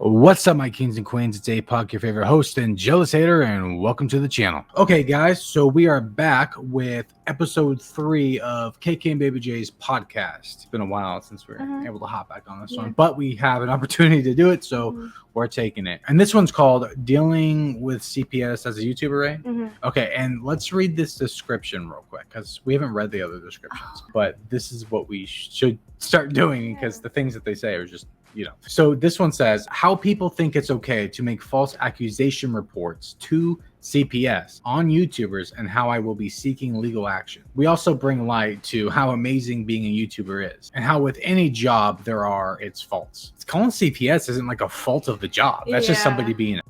What's up, my kings and queens? It's Apuck, your favorite host and jealous hater, and welcome to the channel. Okay, guys, so we are back with episode 3 of KandbabyJ's podcast. It's been a while since we were able to hop back on this one, but we have an opportunity to do it, so we're taking it. And this one's called Dealing with CPS as a YouTuber, right? Okay, and let's read this description real quick, because we haven't read the other descriptions, but this is what we should start doing, because the things that they say are just, so this one says how people think it's okay to make false accusation reports to CPS on YouTubers and how I will be seeking legal action. We also bring light to how amazing being a YouTuber is and how with any job there are its faults. It's calling CPS isn't like a fault of the job. That's just somebody being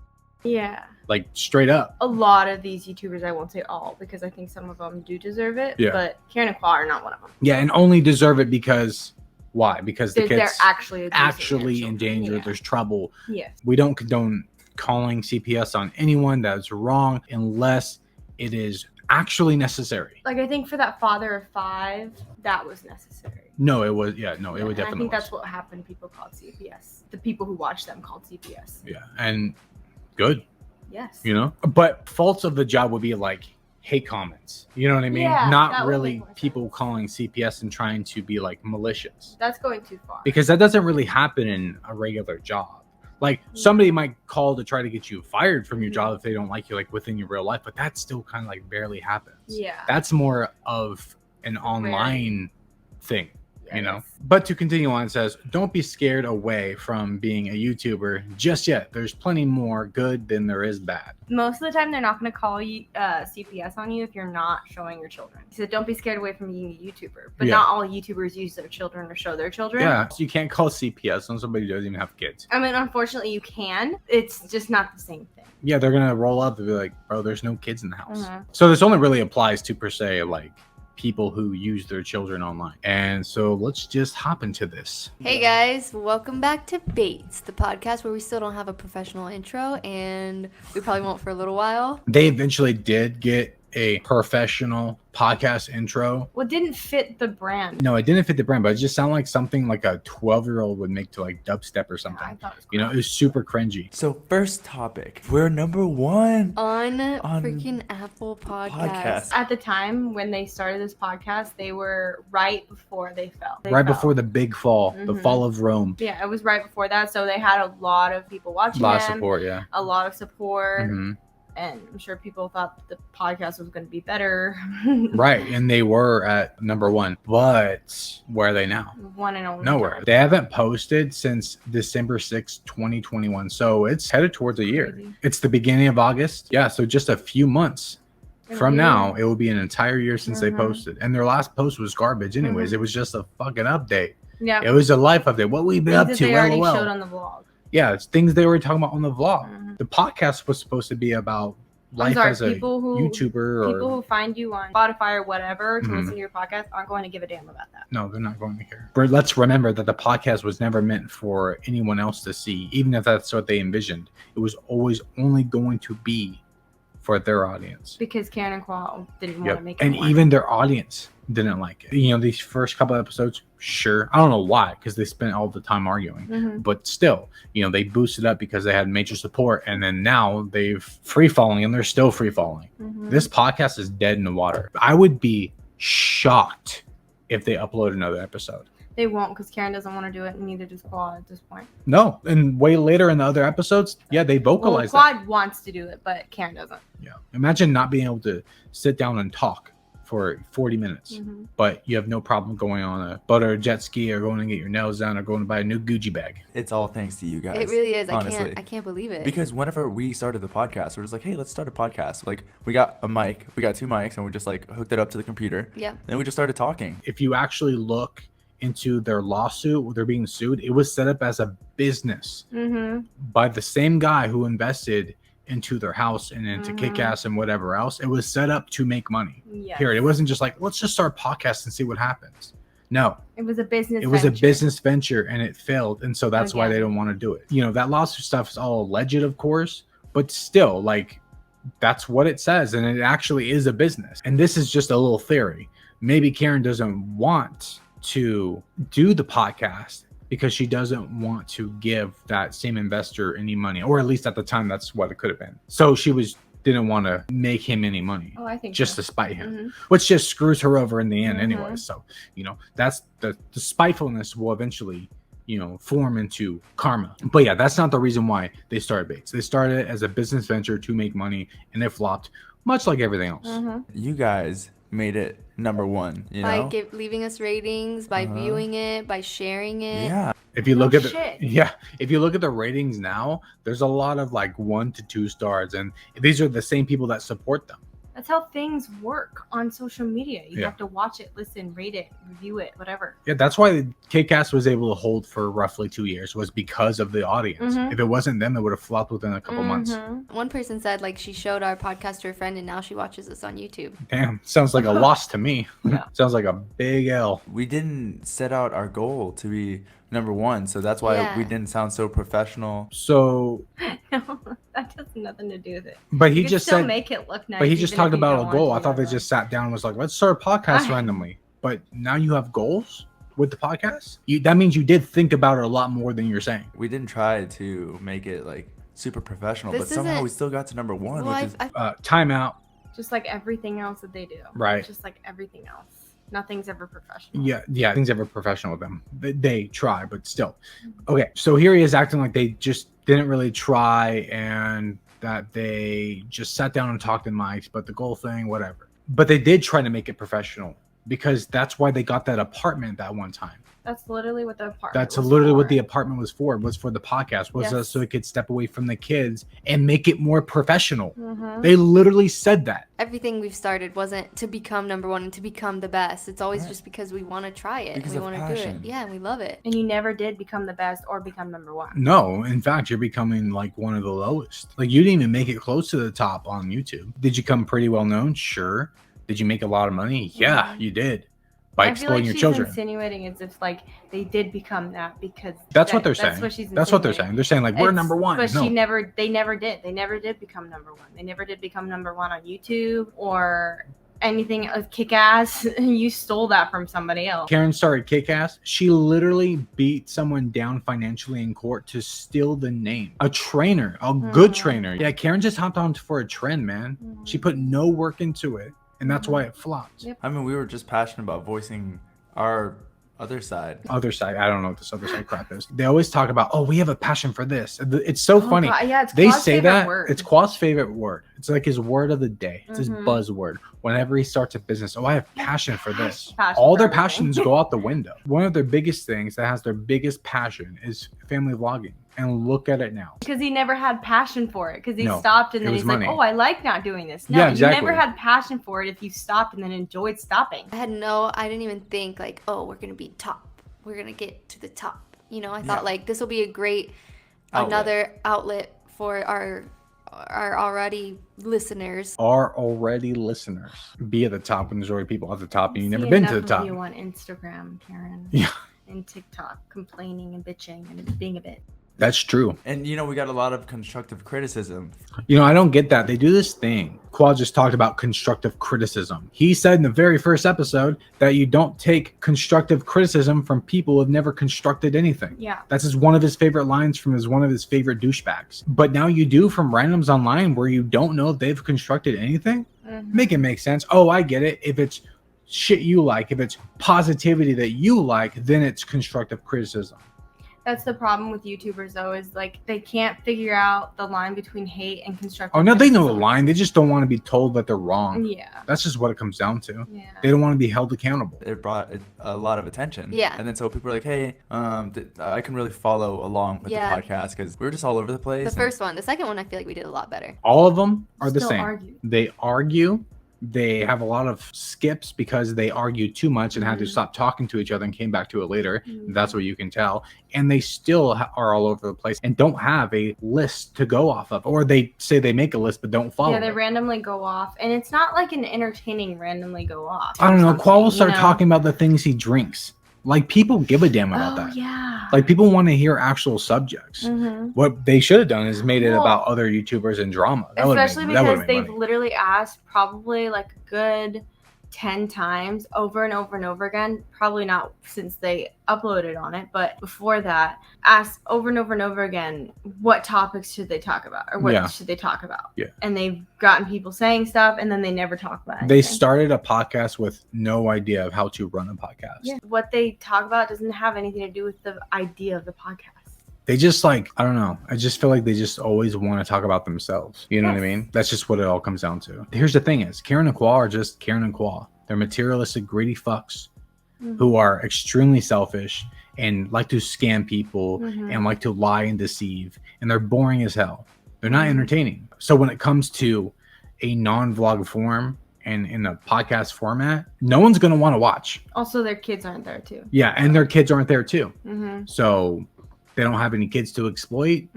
like straight up. A lot of these YouTubers, I won't say all because I think some of them do deserve it, but Karen and Qua are not one of them. Yeah, and only deserve it because why? Because the kids they're actually in danger. There's trouble. Yes. We don't condone calling CPS on anyone. That's wrong unless it is actually necessary. Like I think for that father of 5, that was necessary. No, it was. Yeah, no, it would definitely. I think that's what happened. People called CPS. The people who watched them called CPS. Yeah, and good. Yes. But faults of the job would be like hate comments, you know what I mean? Not really people calling CPS and trying to be like malicious. That's going too far, because that doesn't really happen in a regular job. Like somebody might call to try to get you fired from your job if they don't like you, like within your real life, but that still kind of like barely happens. That's more of an online thing. But to continue on, it says don't be scared away from being a YouTuber just yet. There's plenty more good than there is bad. Most of the time they're not going to call you CPS on you if you're not showing your children. So don't be scared away from being a YouTuber, but not all YouTubers use their children or show their children. So you can't call CPS on somebody who doesn't even have kids. I mean, unfortunately you can. It's just not the same thing. Yeah, they're gonna roll up and be like, bro, there's no kids in the house. So this only really applies to per se like people who use their children online. And so let's just hop into this. Hey guys, welcome back to BAYTS, the podcast where we still don't have a professional intro and we probably won't for a little while. They eventually did get a professional podcast intro. Well, it didn't fit the brand. No, it didn't fit the brand, but it just sounded like something like a 12-year-old would make to like dubstep or something. I thought it was cool. It was super cringy. So first topic, we're number 1 on freaking Apple Podcasts. At the time when they started this podcast, they were right before they fell. Before the big fall, the fall of Rome. Yeah, it was right before that. So they had a lot of people watching. A lot of support, yeah. A lot of support. And I'm sure people thought the podcast was going to be better. Right. And they were at number 1. But where are they now? One and only. Nowhere. Time. They haven't posted since December 6th, 2021. So it's headed towards a year. Crazy. It's the beginning of August. Yeah. So just a few months from now, it will be an entire year since they posted. And their last post was garbage anyways. It was just a fucking update. Yeah. It was a life update. What we've been up to. They already showed on the vlog. Yeah, it's things they were talking about on the vlog. The podcast was supposed to be about life as a YouTuber. People who find you on Spotify or whatever to listen to your podcast aren't going to give a damn about that. No, they're not going to care. But let's remember that the podcast was never meant for anyone else to see, even if that's what they envisioned. It was always only going to be for their audience. Because Karen and Qua didn't want to make it and more. Even their audience didn't like it. These first couple episodes, sure. I don't know why, because they spent all the time arguing. But still, they boosted up because they had major support. And then now they've free falling and they're still free falling. This podcast is dead in the water. I would be shocked if they upload another episode. They won't because Karen doesn't want to do it, and neither does Qua at this point. No, and way later in the other episodes, they vocalize Qua wants to do it, but Karen doesn't. Yeah. Imagine not being able to sit down and talk for 40 minutes, but you have no problem going on a boat or a jet ski or going to get your nails done or going to buy a new Gucci bag. It's all thanks to you guys. It really is. Honestly. I can't believe it. Because whenever we started the podcast, we're just like, hey, let's start a podcast. Like we got a mic, we got 2 mics, and we just like hooked it up to the computer. Yeah. Then we just started talking. If you actually look into their lawsuit, they're being sued. It was set up as a business by the same guy who invested into their house and into Kick-Ass and whatever else. It was set up to make money. Period. It wasn't just like, let's just start a podcast and see what happens. No. It was a business venture. Was a business venture and it failed. And so that's why they don't want to do it. That lawsuit stuff is all alleged, of course, but still, like, that's what it says. And it actually is a business. And this is just a little theory. Maybe Karen doesn't want to do the podcast because she doesn't want to give that same investor any money, or at least at the time that's what it could have been. So she didn't want to make him any money. Oh, I think just so. to spite him, Mhm. which just screws her over in the end anyway. Mhm. So, that's the spitefulness will eventually, form into karma. But yeah, that's not the reason why they started Bates. They started as a business venture to make money, and it flopped, much like everything else. Mhm. You guys made it number one, by leaving us ratings, by viewing it, by sharing it. Yeah. If you look shit. if you look at the ratings now, there's a lot of like 1 to 2 stars, and these are the same people that support them. That's how things work on social media. You Yeah. have to watch it, listen, rate it, review it, whatever. Yeah, that's why KCast was able to hold for roughly 2 years, was because of the audience. Mhm. If it wasn't them, it would have flopped within a couple months. Mhm. One person said like she showed our podcast to her friend and now she watches us on YouTube. Damn, sounds like a loss to me. Yeah. Sounds like a big L. We didn't set out our goal to be number one, so that's why Yeah. we didn't sound so professional. So, No, that has nothing to do with it. but he You just can still said, make it look nice. but he just even talked if you about don't a goal. I want to thought they do just sat down and was like, let's start a podcast I- randomly. But now you have goals with the podcast? That means you did think about it a lot more than you're saying. We didn't try to make it like super professional, This but somehow isn't- we still got to number one, Well, which is Timeout. Just like everything else that they do. Right. Just like everything else. Nothing's ever professional. Yeah, things ever professional with them. They try, but still. Okay, so here he is acting like they just didn't really try and that they just sat down and talked in mics, but the goal thing, whatever. But they did try to make it professional, because that's why they got that apartment that one time. That's literally what the apartment That's was literally what for. the apartment was for the podcast, was Yes. so it could step away from the kids and make it more professional. Mhm. They literally said that. everything we've started wasn't to become number one and to become the best. It's always just because we want to try it. Because and we of want to do it. passion. Yeah, and we love it. And you never did become the best or become number one. No, in fact, you're becoming like one of the lowest. Like, you didn't even make it close to the top on YouTube. Did you come pretty well known? Sure. Did you make a lot of money? Yeah, you did. By I feel exploiting like your she's children. insinuating as if like they did become that because That's what they're that's saying. What she's That's what they're insinuating. saying. They're saying like, we're It's- number one. But No. they never did. They never did become number one. They never did become number one on YouTube or anything kick ass. You stole that from somebody else. Karen started Kick-Ass. She literally beat someone down financially in court to steal the name. A trainer, a good Mhm. trainer. Yeah, Karen just hopped on for a trend, man. She put no work into it, and that's why it flopped. Yep. I mean, we were just passionate about voicing our other side. Other side, I don't know what this other side crap is. They always talk about, oh, we have a passion for this. It's so funny. God, yeah, it's They Claude's say favorite that word. it's Qual's favorite word. It's like his word of the day. It's his Mhm. buzzword. Whenever he starts a business, oh, I have passion for this. Passion All for their everything. passions go out the window. One of their biggest things that has their biggest passion is family vlogging. And look at it now. because he never had passion for it because he No, stopped and it then was he's money. like, oh, I like not doing this. No, Yeah, you exactly. never had passion for it if you stopped and then enjoyed stopping. I didn't even think like, oh, we're going to be top. We're going to get to the top. You know, I thought like this will be a great another outlet for our already listeners. Are already listeners. Be at the top and enjoy people at the top, and you've never See been to the enough top. of you on Instagram, Karen. Yeah. And TikTok, complaining and bitching and being a bitch. That's true. And we got a lot of constructive criticism. I don't get that. They do this thing. Qual just talked about constructive criticism. He said in the very first episode that you don't take constructive criticism from people who have never constructed anything. Yeah. That's one of his favorite lines from one of his favorite douchebags. But now you do from randoms online where you don't know if they've constructed anything. Mhm. Make it make sense. Oh, I get it. If it's shit you like, if it's positivity that you like, then it's constructive criticism. That's the problem with YouTubers, though, is like they can't figure out the line between hate and constructive. Oh, no, they know the criticism. line. They just don't want to be told that they're wrong. Yeah. That's just what it comes down to. Yeah. They don't want to be held accountable. It brought a lot of attention. Yeah. And then so people are like, hey, I can really follow along with Yeah. the podcast because we were just all over the place. The and- first one. The second one, I feel like we did a lot better. All of them are the Still same. argue. They argue. They have a lot of skips because they argued too much and had to Mhm. stop talking to each other and came back to it later. Mhm. That's what you can tell. And they still are all over the place and don't have a list to go off of. Or they say they make a list but don't follow Yeah, they it. randomly go off, and it's not like an entertaining randomly go off. I don't know. Qual will something, start you know? talking about the things he drinks. Like, people give a damn about Oh that. yeah. Like, people want to hear actual subjects. Mhm. What they should have done is made it Well, about other YouTubers and drama. That would've Especially made- that because would've made they've money. literally asked probably like a good 10 times over and over and over again, probably not since they uploaded on it, but before that, asked over and over and over again, what topics should they talk about, or what should they talk about? Yeah. And they've gotten people saying stuff, and then they never talk about it. They started a podcast with no idea of how to run a podcast. Yeah. What they talk about doesn't have anything to do with the idea of the podcast. They just I don't know. I just feel like they just always want to talk about themselves. You know what I mean? That's just what it all comes down to. Here's the thing is, Karen and Kwa are just Karen and Kwa. They're materialistic, greedy fucks who are extremely selfish and like to scam people and like to lie and deceive. And they're boring as hell. They're not entertaining. So when it comes to a non-vlog form and in a podcast format, no one's going to want to watch. Also, their kids aren't there too. Yeah, and their kids aren't there too. So they don't have any kids to exploit.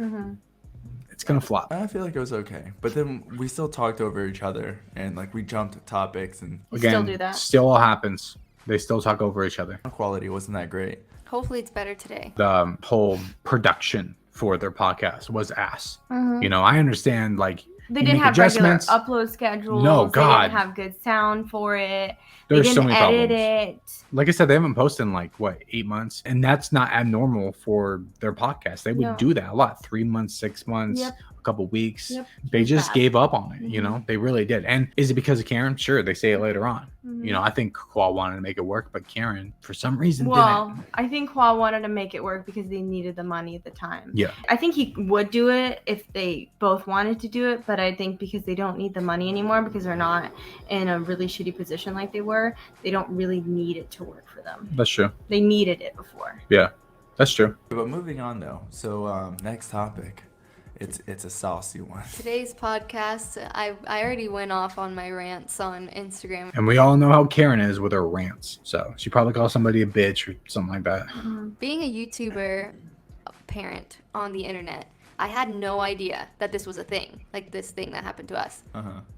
It's gonna flop. I feel like it was okay, but then we still talked over each other and like we jumped topics and again, still do that. Still happens. They still talk over each other. Quality wasn't that great. Hopefully it's better today. The whole production for their podcast was ass. You know, I understand like they didn't have regular upload schedules. No, God. They didn't have good sound for it. There's so many edit problems. It. Like I said, they haven't posted in 8 months, and that's not abnormal for their podcast. They would do that a lot. 3 months, 6 months, a couple weeks. They just gave up on it. You know, they really did. And is it because of Karen? Sure, they say it later on. You know, I think Kwa wanted to make it work, but Karen, for some reason, didn't. I think Kwa wanted to make it work because they needed the money at the time. Yeah. I think he would do it if they both wanted to do it, but I think because they don't need the money anymore, because they're not in a really shitty position like they were, they don't really need it to work for them. That's true. They needed it before. Yeah, that's true. But moving on though, so next topic. It's a saucy one. Today's podcast, I already went off on my rants on Instagram. And we all know how Karen is with her rants. So she probably calls somebody a bitch or something like that. Being a YouTuber parent on the internet, I had no idea that this was a thing, like this thing that happened to us.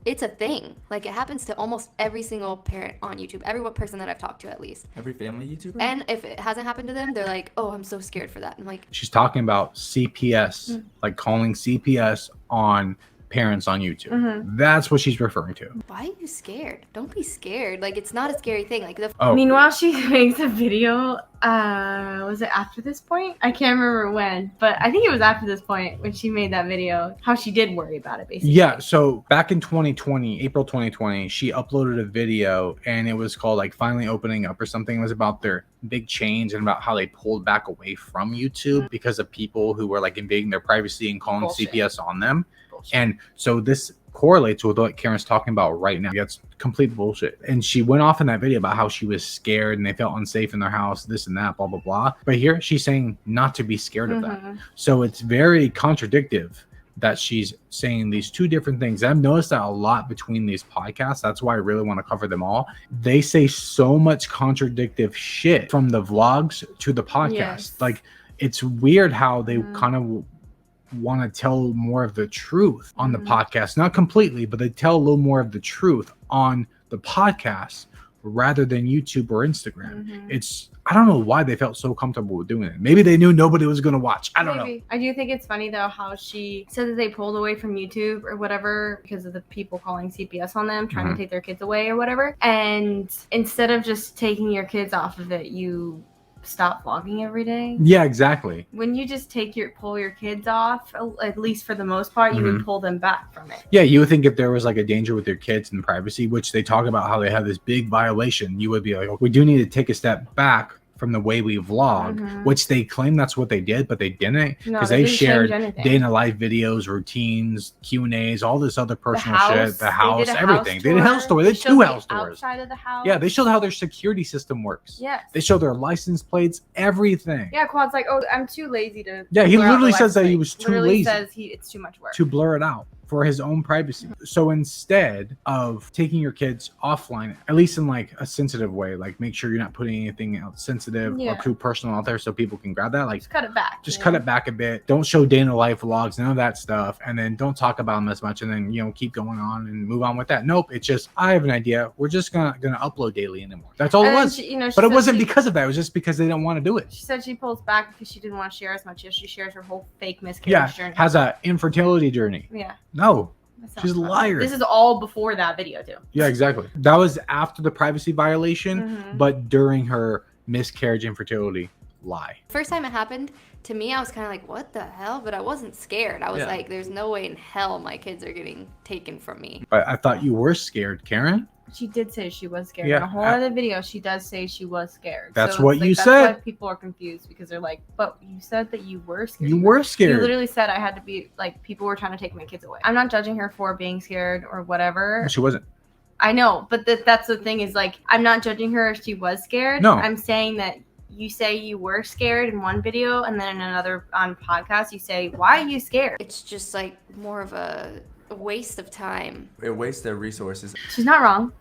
It's a thing. Like, it happens to almost every single parent on YouTube, every person that I've talked to at least. Every family YouTuber? And if it hasn't happened to them, they're like, oh, I'm so scared for that. I'm like... She's talking about CPS, like calling CPS on parents on YouTube. That's what she's referring to. Why are you scared? Don't be scared. Like, it's not a scary thing. Like, Meanwhile, she makes a video. Was it after this point? I can't remember when, but I think it was after this point when she made that video, how she did worry about it, basically. Yeah, so back in 2020, April 2020, she uploaded a video and it was called like Finally Opening Up or something. It was about their big change and about how they pulled back away from YouTube because of people who were like invading their privacy and calling CPS on them. And so this correlates with what Karen's talking about right now. That's complete bullshit. And she went off in that video about how she was scared and they felt unsafe in their house, this and that, blah, blah, blah. But here she's saying not to be scared of that. So it's very contradictive that she's saying these two different things. I've noticed that a lot between these podcasts. That's why I really want to cover them all. They say so much contradictive shit from the vlogs to the podcast. Like, it's weird how they kind of want to tell more of the truth on the podcast, not completely, but they tell a little more of the truth on the podcast rather than YouTube or Instagram. It's, I don't know why they felt so comfortable with doing it. Maybe they knew nobody was going to watch. I don't know. I do think it's funny though how she said that they pulled away from YouTube or whatever because of the people calling CPS on them, trying to take their kids away or whatever. And instead of just taking your kids off of it, you stop vlogging every day. Yeah, exactly. When you just pull your kids off, at least for the most part, you would pull them back from it. Yeah, you would think if there was like a danger with your kids and privacy, which they talk about how they have this big violation, you would be like, oh, we do need to take a step back from the way we vlog, which they claim that's what they did, but they didn't, because they shared day in the life videos, routines, Q&As, all this other personal shit, the house, everything. They did a house tour. They did 2 house tours. Outside of the house. Yeah, they showed how their security system works. Yes. They showed their license plates, everything. Yeah, Quad's like, oh, I'm too lazy to. Yeah, he literally says that he was too lazy. Says it's too much work to blur it out for his own privacy. So instead of taking your kids offline, at least in like a sensitive way, like make sure you're not putting anything out sensitive or too personal out there so people can grab that. Like, just cut it back. Just cut it back a bit. Don't show day in the life vlogs, none of that stuff. And then don't talk about them as much. And then, keep going on and move on with that. Nope. It's just, I have an idea. We're just gonna upload daily anymore. That's all it was. But it wasn't because of that. It was just because they didn't want to do it. She said she pulls back because she didn't want to share as much as she shares her whole fake miscarriage journey. Has a infertility journey. Yeah. No, She's a liar. This is all before that video too. Yeah, exactly. That was after the privacy violation, but during her miscarriage, infertility lie. First time it happened to me, I was kind of like, what the hell? But I wasn't scared. I was like, there's no way in hell my kids are getting taken from me. But I thought you were scared, Karen. She did say she was scared. Yeah, In a whole other video, she does say she was scared. That's so what like, you that's said. Why people are confused because they're like, but you said that you were scared. You were scared. You literally said I had to be like, people were trying to take my kids away. I'm not judging her for being scared or whatever. She wasn't. I know, but that's the thing is like, I'm not judging her if she was scared. No. I'm saying that you say you were scared in one video and then in another on podcast you say, why are you scared? It's just like more of a waste of time. It wastes their resources. She's not wrong.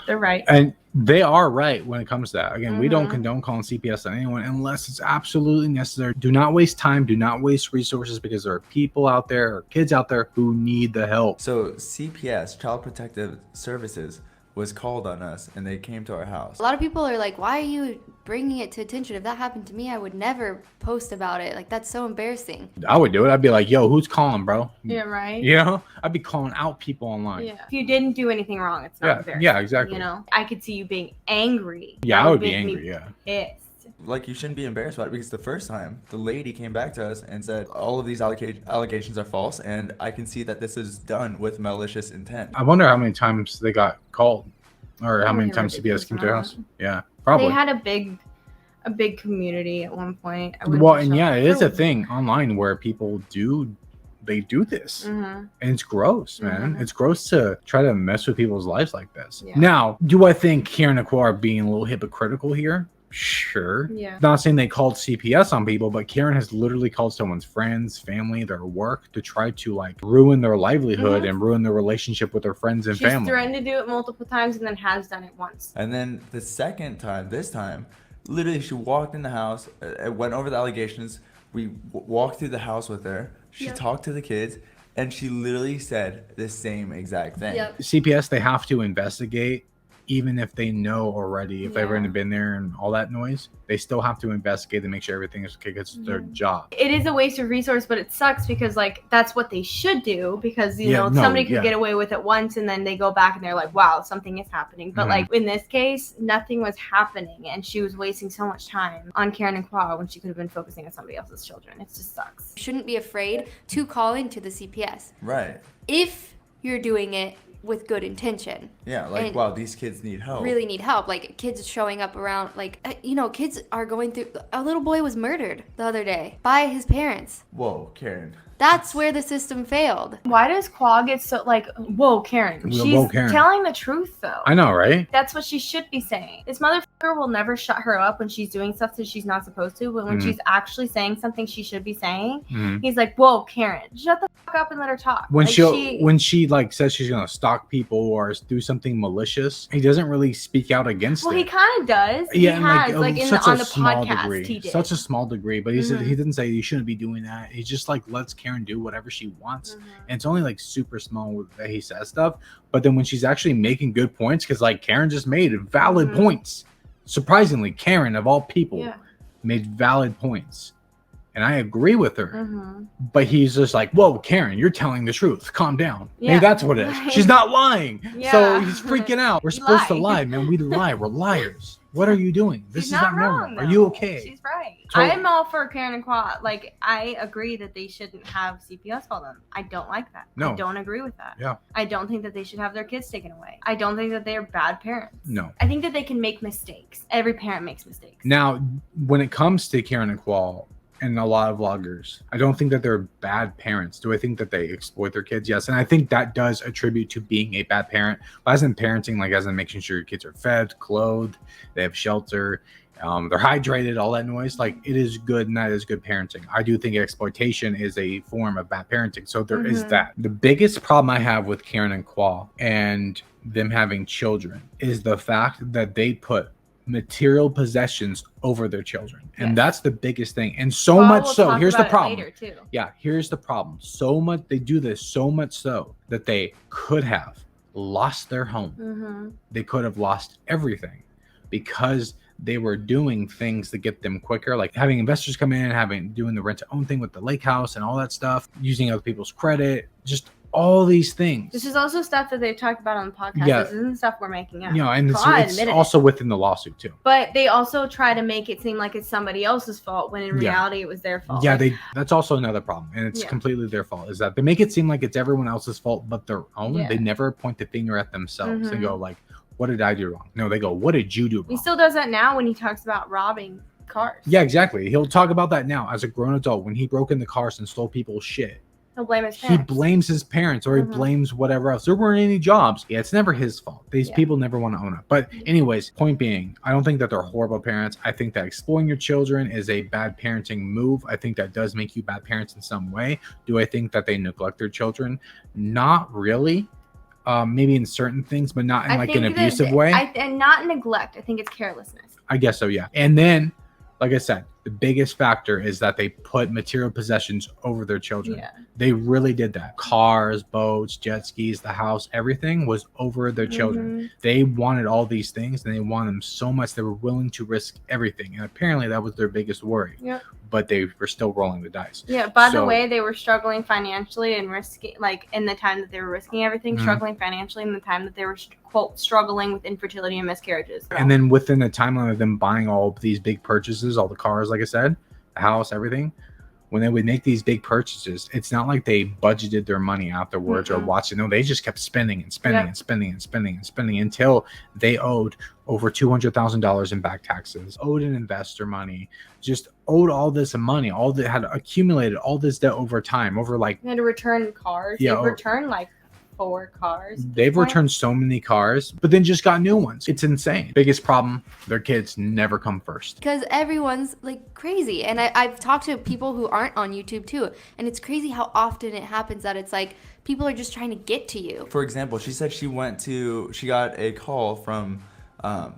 They're right. And they are right when it comes to that. Again, we don't condone calling CPS on anyone unless it's absolutely necessary. Do not waste time. Do not waste resources because there are people out there or kids out there who need the help. So CPS, Child Protective Services, was called on us and they came to our house. A lot of people are like, why are you bringing it to attention? If that happened to me, I would never post about it. Like, that's so embarrassing. I would do it. I'd be like, yo, who's calling, bro? Yeah, right. You know, I'd be calling out people online. Yeah. If you didn't do anything wrong, it's not embarrassing. Yeah, exactly. You know, I could see you being angry. Yeah, That I would be make me angry. Yeah. Pissed. Like, you shouldn't be embarrassed about it because the first time the lady came back to us and said all of these allegations are false and I can see that this is done with malicious intent. I wonder how many times they got called or how many Probably times CPS ridiculous came to their amount. house. Yeah, probably. They had a big community at one point. I Well, wouldn't and be yeah, shocked. it is a thing online where people do this. Mhm. And it's gross, man. Mhm. It's gross to try to mess with people's lives like this. Yeah. Now, do I think Karen and Nicole are being a little hypocritical here? Sure. Yeah. Not saying they called CPS on people, but Karen has literally called someone's friends, family, their work to try to like ruin their livelihood and ruin their relationship with their friends and She's family. threatened to do it multiple times and then has done it once. And then the second time, this time, literally she walked in the house, went over the allegations. We walked through the house with her. She talked to the kids, and she literally said the same exact thing. Yep. CPS, they have to investigate, even if they know already, if they've already been there and all that noise, they still have to investigate and make sure everything is okay because it's their job. It is a waste of resource, but it sucks because like that's what they should do because you know somebody could get away with it once and then they go back and they're like, wow, something is happening. But like in this case, nothing was happening and she was wasting so much time on Karen and Qua when she could have been focusing on somebody else's children. It just sucks. You shouldn't be afraid to call into the CPS Right. if you're doing it with good intention. Yeah, like, And wow, these kids need help. really need help. Like, kids showing up around, like, you know, kids are going through. A little boy was murdered the other day by his parents. Whoa, Karen. That's where the system failed. Why does Qua get so like, whoa, Karen? Whoa, She's Karen. telling the truth though. I know, right? That's what she should be saying. This motherfucker will never shut her up when she's doing stuff that she's not supposed to. But when she's actually saying something she should be saying, he's like, "Whoa, Karen, shut the fuck up and let her talk." When like, when she like says she's gonna stalk people or do something malicious, he doesn't really speak out against well, it. he kind of does. Yeah, he has, like in such on a the small podcast, degree. he did. Such a small degree, but he said he didn't say you shouldn't be doing that. He just like lets Karen do whatever she wants, and it's only like super small that he says stuff. But then when she's actually making good points, because like Karen just made valid points. Surprisingly, Karen of all people made valid points. And I agree with her. But he's just like, whoa, Karen, you're telling the truth. Calm down. Maybe that's what it is. She's not lying. So he's freaking out. We're supposed to lie, man. We lie. We're liars. What are you doing? This She's is not wrong, normal. though. Are you okay? She's right. Totally. I'm all for Karen and Qua. Like, I agree that they shouldn't have CPS call them. I don't like that. No. I don't agree with that. Yeah. I don't think that they should have their kids taken away. I don't think that they're bad parents. No. I think that they can make mistakes. Every parent makes mistakes. Now, when it comes to Karen and Qual and a lot of vloggers, I don't think that they're bad parents. Do I think that they exploit their kids? Yes. And I think that does attribute to being a bad parent. But as in parenting, like as in making sure your kids are fed, clothed, they have shelter, they're hydrated, all that noise. Like it is good and that is good parenting. I do think exploitation is a form of bad parenting. So there is that. The biggest problem I have with Karen and Qual and them having children is the fact that they put material possessions over their children, and that's the biggest thing. And so much so, here's the problem. Yeah, here's the problem. So much they do this so much so that they could have lost their home. They could have lost everything because they were doing things to get them quicker, like having investors come in, doing the rent to own thing with the lake house and all that stuff, using other people's credit, just all these things. This is also stuff that they've talked about on the podcast. Yeah. This isn't stuff we're making up. You know, and So it's also within the lawsuit too. But they also try to make it seem like it's somebody else's fault when in reality it was their fault. Yeah, that's also another problem, and it's completely their fault. Is that they make it seem like it's everyone else's fault but their own. Yeah. They never point the finger at themselves and go like, "What did I do wrong?" No, they go, "What did you do wrong?" He still does that now when he talks about robbing cars. Yeah, exactly. He'll talk about that now as a grown adult when he broke into cars and stole people's shit. He'll blame his He parents. blames his parents or he blames whatever else. There weren't any jobs. Yeah, it's never his fault. These people never want to own it. But anyways, point being, I don't think that they're horrible parents. I think that exploring your children is a bad parenting move. I think that does make you bad parents in some way. Do I think that they neglect their children? Not really. Maybe in certain things, but not in like an abusive way. And not neglect. I think it's carelessness. I guess so, yeah. And then, like I said, the biggest factor is that they put material possessions over their children. Yeah. They really did that. Cars, boats, jet skis, the house, everything was over their children. They wanted all these things and they wanted them so much they were willing to risk everything. And apparently that was their biggest worry. Yep. But they were still rolling the dice. Yeah, by the way, they were struggling financially and risking, like, in the time that they were risking everything, struggling financially in the time that they were, quote, struggling with infertility and miscarriages. And then within the timeline of them buying all of these big purchases, all the cars, like I said, the house, everything, when they would make these big purchases, it's not like they budgeted their money afterwards or watched it. No, they just kept spending and spending and spending and spending and spending until they owed over $200,000 in back taxes, owed an investor money, just owed all this money, all that had accumulated all this debt over time, over like they had to return cars. Yeah, they returned like 4 cars. They've returned so many cars, but then just got new ones. It's insane. Biggest problem, their kids never come first. Because everyone's like crazy. And I've talked to people who aren't on YouTube too. And it's crazy how often it happens that it's like people are just trying to get to you. For example, she said she got a call from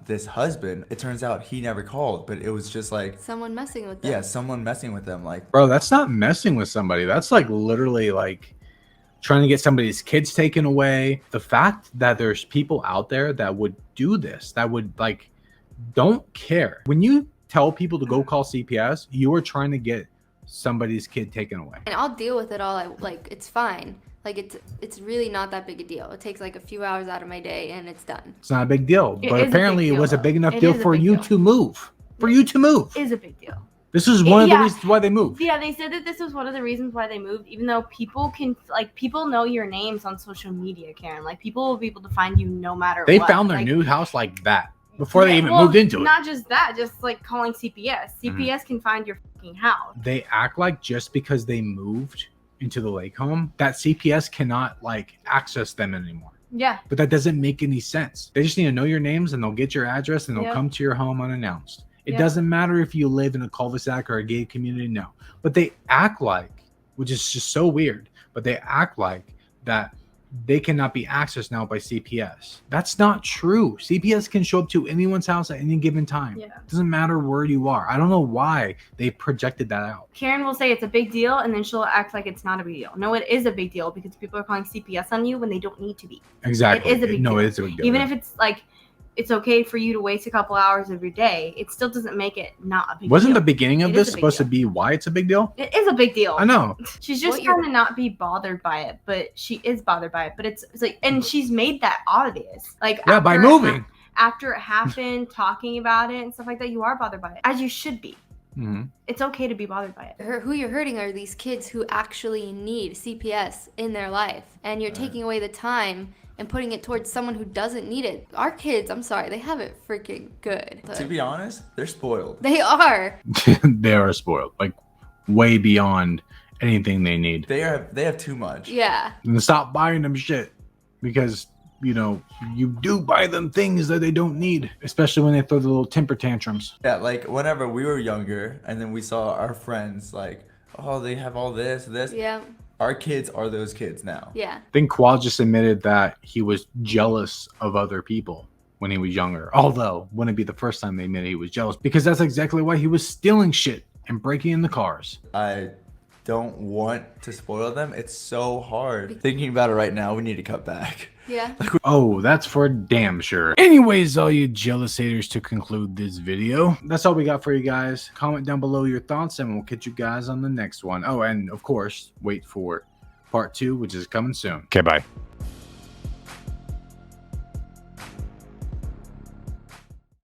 this husband. It turns out he never called, but it was just like someone messing with them. Yeah, someone messing with them. Like, bro, that's not messing with somebody. That's like literally like trying to get somebody's kids taken away. The fact that there's people out there that would do this, that would like, don't care. When you tell people to go call CPS, you are trying to get somebody's kid taken away. And I'll deal with it all. Like, it's fine. Like, it's really not that big a deal. It takes like a few hours out of my day and it's done. It's not a big deal, but apparently it was a big enough deal for you to move. For you to move. It is a big deal. This is one of the reasons why they moved. Yeah, they said that this was one of the reasons why they moved, even though people people know your names on social media, Karen. Like, people will be able to find you no matter what. They found their new house like that before they even moved into it. Not just that, just like calling CPS. CPS can find your fucking house. They act like just because they moved into the lake home, that CPS cannot like access them anymore. Yeah. But that doesn't make any sense. They just need to know your names and they'll get your address and they'll come to your home unannounced. It doesn't matter if you live in a cul-de-sac or a gated community, no. But they act like, which is just so weird, but they act like that they cannot be accessed now by CPS. That's not true. CPS can show up to anyone's house at any given time. Yeah. It doesn't matter where you are. I don't know why they projected that out. Karen will say it's a big deal, and then she'll act like it's not a big deal. No, it is a big deal because people are calling CPS on you when they don't need to be. Exactly. It is a big deal. No, it is a big deal. Even if it's like, it's okay for you to waste a couple hours of your day, it still doesn't make it not a big deal. Wasn't the beginning of this supposed to be why it's a big deal? It is a big deal. I know. She's just trying to not be bothered by it, but she is bothered by it. But it's like, and she's made that obvious. Like, yeah, by moving. After it happened, talking about it and stuff like that, you are bothered by it, as you should be. Mm-hmm. It's okay to be bothered by it. Who you're hurting are these kids who actually need CPS in their life, and you're taking away the time and putting it towards someone who doesn't need it. Our kids, I'm sorry, they have it freaking good. To be honest, they're spoiled. They are. They are spoiled, like way beyond anything they need. They have too much. Yeah. And stop buying them shit because, you know, you do buy them things that they don't need, especially when they throw the little temper tantrums. Yeah, like whenever we were younger and then we saw our friends like, oh, they have all this. Yeah. Our kids are those kids now. Yeah. I think Quad just admitted that he was jealous of other people when he was younger. Although, wouldn't be the first time they admitted he was jealous, because that's exactly why he was stealing shit and breaking in the cars. I don't want to spoil them. It's so hard. Thinking about it right now, we need to cut back. Yeah. Oh, that's for damn sure. Anyways, all you jealous haters, to conclude this video, that's all we got for you guys. Comment down below your thoughts and we'll catch you guys on the next one. Oh, and of course, wait for part 2, which is coming soon. Okay, bye.